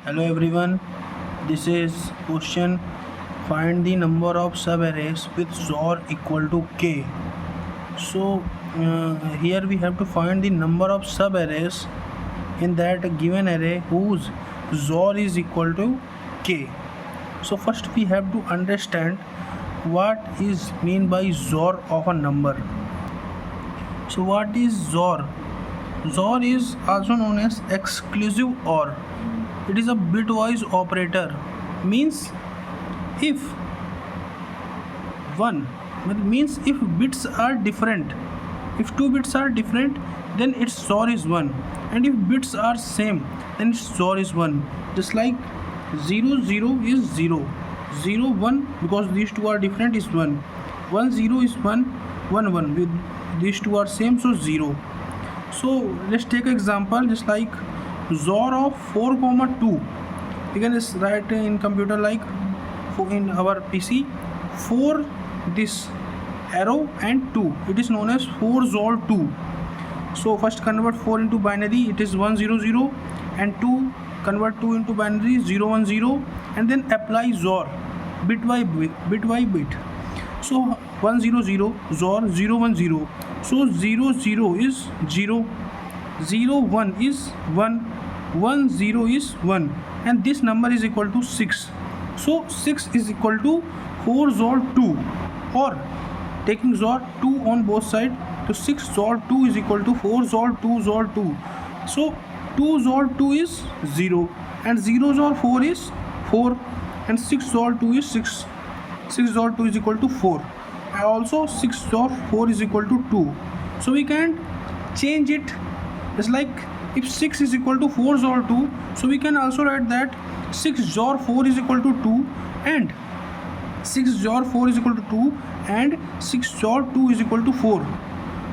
Hello everyone, this is question. Find the number of subarrays with XOR equal to k. So here we have to find the number of subarrays in that given array whose XOR is equal to k. So first we have to understand what is mean by XOR of a number. So what is XOR? XOR is also known as exclusive OR. It is a bitwise operator, means if if bits are different, if two bits are different, then its XOR is 1, and if bits are same, then its XOR is 1. Just like 0 0 is 0, 0 1, because these two are different, is 1, 1 0 is 1, 1 1, with these two are same, so 0. So let's take an example, just like XOR of 4 comma 2. You can just write in computer like in our PC 4 this arrow and 2, it is known as 4 XOR 2. So first convert 4 into binary, it is 1 0 0, and 2 convert 2 into binary, 0 1 0, and then apply XOR bit by bit. So 1 0 0 XOR 0 1 0, so 0 0 is 0, 0 1 is 1, 1 0 is 1, and this number is equal to 6. So 6 is equal to 4 XOR 2, or taking XOR 2 on both sides, so 6 XOR 2 is equal to 4 XOR 2 XOR 2. So 2 XOR 2 is 0, and 0 XOR 4 is 4, and 6 XOR 2 is 6. 6 XOR 2 is equal to 4, and also 6 XOR 4 is equal to 2. So we can change it. It's like if 6 is equal to 4 XOR 2, so we can also write that 6 XOR 4 is equal to 2, and 6 XOR 4 is equal to 2, and 6 XOR 2 is equal to 4.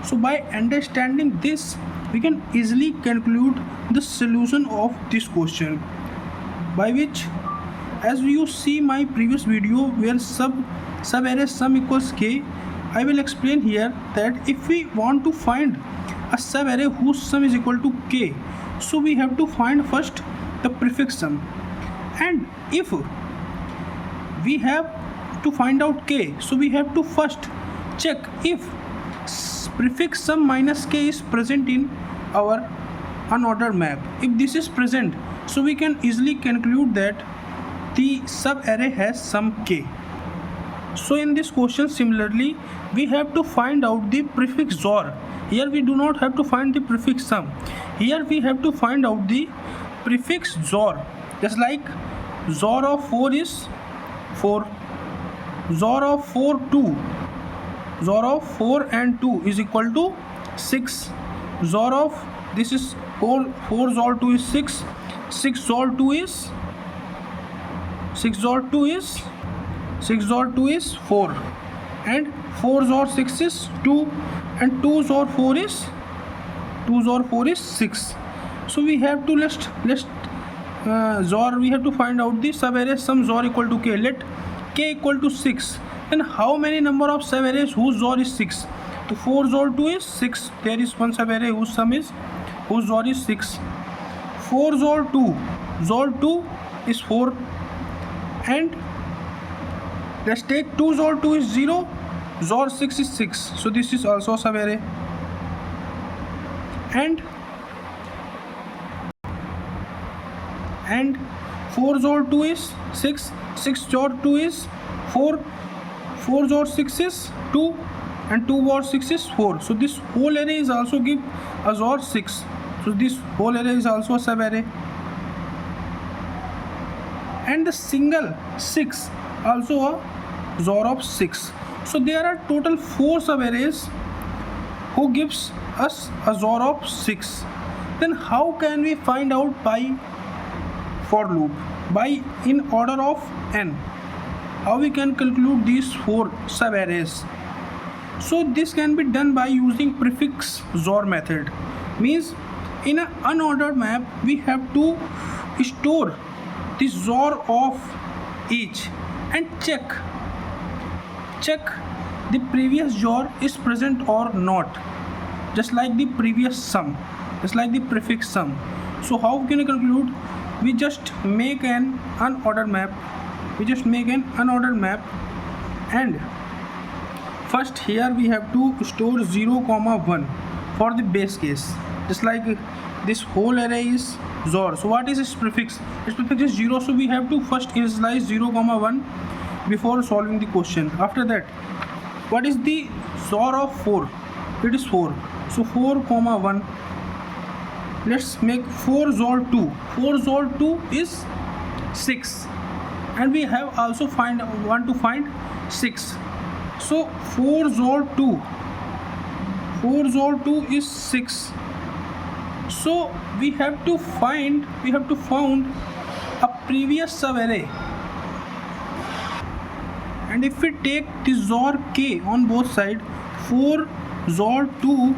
So by understanding this, we can easily conclude the solution of this question, by which, as you see my previous video where subarray sum equals k, I will explain here that if we want to find a subarray whose sum is equal to k, so we have to find first the prefix sum, and if we have to find out k, so we have to first check if prefix sum minus k is present in our unordered map. If this is present, so we can easily conclude that the subarray has sum k. So in this question, similarly, we have to find out the prefix XOR. Here we do not have to find the prefix sum. Here we have to find out the prefix XOR. Just like XOR of 4 is 4, XOR of 4 2, XOR of 4 and 2 is equal to 6. XOR of this is 4 XOR 2 is 6, 6 XOR 2 is 6 XOR 2 is 6 XOR 2 is 4, and 4 XOR 6 is 2, and 2 XOR 4 is 2 XOR 4 is 6. So we have to let's XOR, we have to find out the subarray sum XOR equal to k. Let k equal to 6. Then how many number of subarrays whose XOR is 6? So 4 XOR 2 is 6. There is one subarray whose XOR is 6. 4 XOR 2, XOR 2 is 4, and let's take 2 XOR 2 is 0, XOR 6 is 6. So this is also a subarray. And 4 XOR 2 is 6, 6 XOR 2 is 4, 4 XOR 6 is 2, and 2 XOR 6 is 4. So this whole array is also give a XOR 6. So this whole array is also a subarray. And the single 6 also a XOR of 6. So there are total 4 subarrays who gives us a XOR of 6. Then how can we find out by for loop? By in order of n. How we can conclude these 4 subarrays? So this can be done by using prefix XOR method. Means in an unordered map, we have to store the XOR of each and check the previous XOR is present or not, just like the previous sum, just like the prefix sum. So how can we conclude? we just make an unordered map. And first here we have to store 0 comma 1 for the base case, just like this whole array is XOR. So what is its prefix? Its prefix is 0, so we have to first initialize 0 comma 1 before solving the question. After that, what is the XOR of 4? It is 4, so 4 comma 1. Let's make 4 XOR 2. 4 XOR 2 is 6, and we have also want to find 6. So 4 XOR 2 is 6. So we have to found a previous subarray, and if we take the XOR k on both sides, 4 XOR 2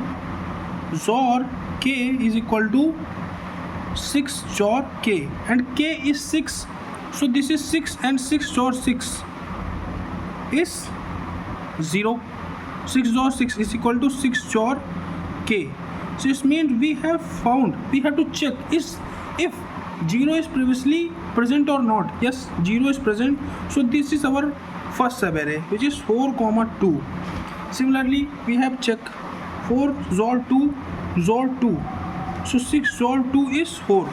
XOR k is equal to 6 XOR k, and k is 6, so this is 6, and 6 XOR 6 is 0. 6 XOR 6 is equal to 6 XOR k. So this means we have to check if 0 is previously present or not. Yes, 0 is present, so this is our first subarray, which is 4 comma 2. Similarly, we have check 4 XOR 2 XOR 2, so 6 XOR 2 is 4,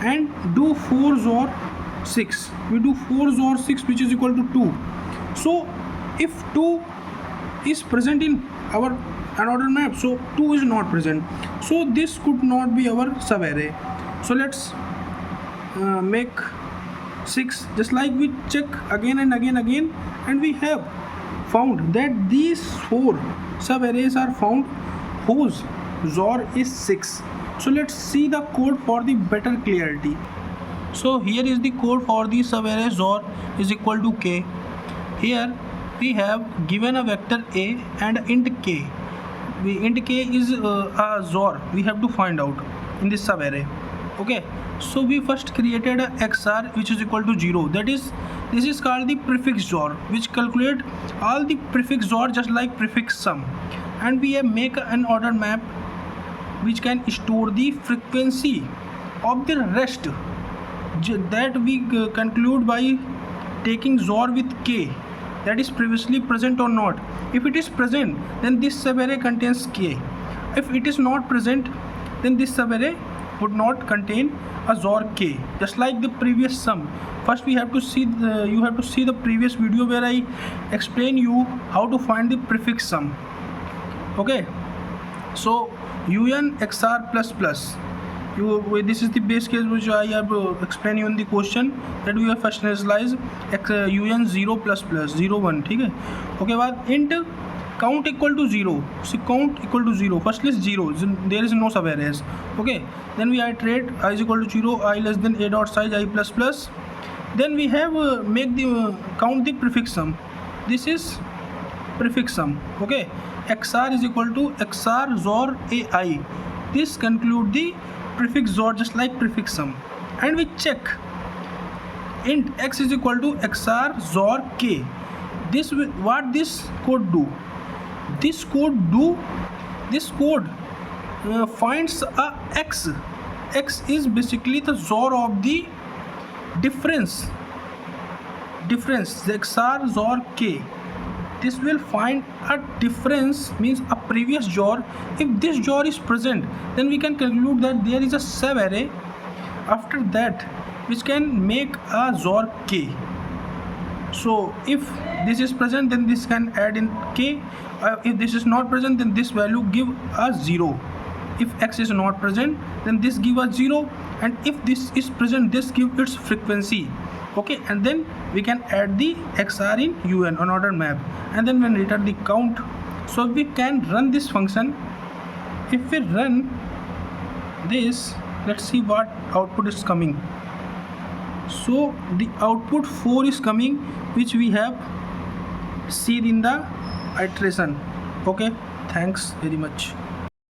and do 4 XOR 6. We do 4 XOR 6, which is equal to 2. So if 2 is present in our unordered map, so 2 is not present, so this could not be our subarray. So let's make 6, just like we check again and again, and we have found that these 4 subarrays are found whose XOR is 6. So let's see the code for the better clarity. So here is the code for the subarray XOR is equal to k. Here we have given a vector a and int k. Int k is a XOR we have to find out in this subarray. Okay, so we first created a XOR which is equal to 0. That is, this is called the prefix XOR, which calculate all the prefix XOR just like prefix sum. And we have make an ordered map which can store the frequency of the rest, that we conclude by taking XOR with k, that is previously present or not. If it is present, then this subarray contains k. If it is not present, then this subarray would not contain a XOR k, just like the previous sum. First we have to see you have to see the previous video where I explain you how to find the prefix sum. Okay, so un xr plus plus, this is the base case which I have explained you in the question, that we have first initialize un 0 plus plus 0 1. ठीक है, okay, बाद int count equal to 0. So count equal to 0, first list 0, there is no subarrays. Okay, then we iterate I is equal to 0, I less than a dot size I plus plus. Then we have make the count the prefix sum. This is prefix sum. Okay, xr is equal to xr XOR ai. This conclude the prefix XOR just like prefix sum. And we check int x is equal to xr XOR k. This what this code do? This code finds a x. X is basically the XOR of the difference, the XOR XOR k. This will find a difference, means a previous XOR. If this XOR is present, then we can conclude that there is a subarray after that which can make a XOR k. So if this is present, then this can add in k. If this is not present, then this value give a 0. If x is not present, then this give a 0, and if this is present, this give its frequency. Okay, and then we can add the xr in un unordered map, and then when return the count. So we can run this function. If we run this, let's see what output is coming. So the output 4 is coming, which we have seen in the iteration. Okay, thanks very much.